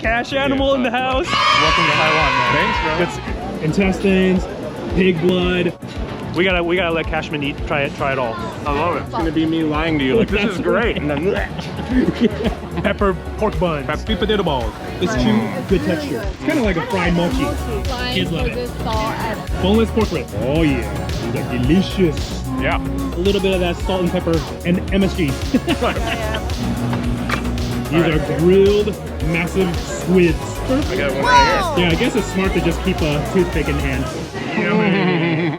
cash animal in the house. Welcome to Taiwan, man. Thanks, bro. Intestines, pig blood. We gotta let Cashman eat. Try it all. I love it. It's gonna be me lying to you like, this is great. And then Pepper pork buns. sweet potato balls. This chew, good texture. It's kind of like a fried mochi. Kids love it. Boneless pork rib. Oh yeah, these are delicious. Yeah. A little bit of that salt and pepper and MSG. These are grilled, massive squids. I got one right Yeah, I guess it's smart to just keep a toothpick in hand.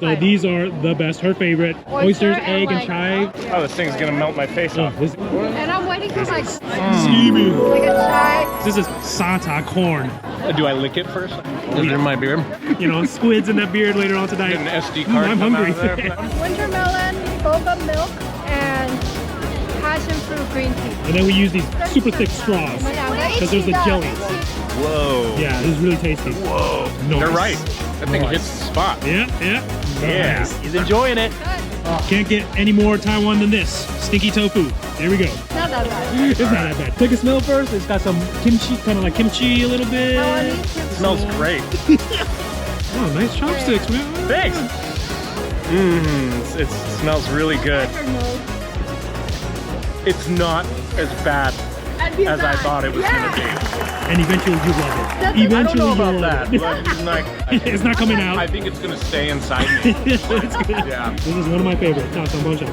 So these are the best. Her favorite. Oysters, egg, and chive. here. Oh, this thing's gonna melt my face off. And I'm waiting for like Steamy. a chai. This is sata corn. Do I lick it first? Is it in my beard? You know, squids in that beard later on tonight. Get an SD card. I'm come hungry. out of there. Winter melon, boba milk, and passion fruit green tea. And then we use these super thick straws because there's the jelly. Whoa. Yeah, this is really tasty. Whoa. Nice. They're right. That thing Nice. hits the spot. Yeah. Yeah. Nice. He's enjoying it. Can't get any more Taiwan than this. Stinky tofu. There we go. Not that bad. It's not that bad. Take a smell first. It's got some kimchi, kind of like kimchi a little bit. It smells great. Oh, nice chopsticks, man. Thanks. It smells really good. It's not as bad as I thought it was gonna be. And eventually you love it. I don't Eventually know you'll about love that, it. but it's like, It's not coming out. I think it's gonna stay inside me. It's good. Yeah. This is one of my favorites. Now, some bunch of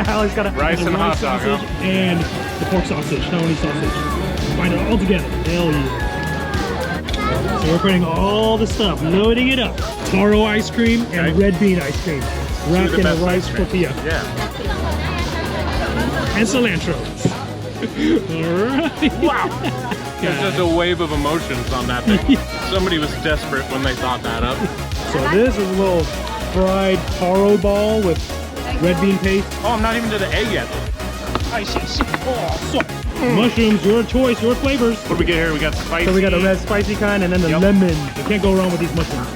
Alex got a Rice and hot dog, sausage huh? and the pork sausage, Taiwanese sausage. Combine it all together. Hell yeah. So we're putting all the stuff, loading it up. Taro ice cream and Okay. red bean ice cream. Wrapped in a best rice ice cream. tortilla. Yeah. And cilantro. Alright. Wow. There's just a wave of emotions on that thing. Somebody was desperate when they thought that up. So this is a little fried taro ball with red bean paste. Oh, I'm not even to the egg yet. Mushrooms, your choice, your flavors. What do we get here? We got spicy. So we got a red spicy kind and then the Yep. lemon. You can't go wrong with these mushrooms.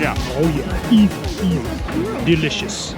Yeah. Oh yeah, easy. Delicious.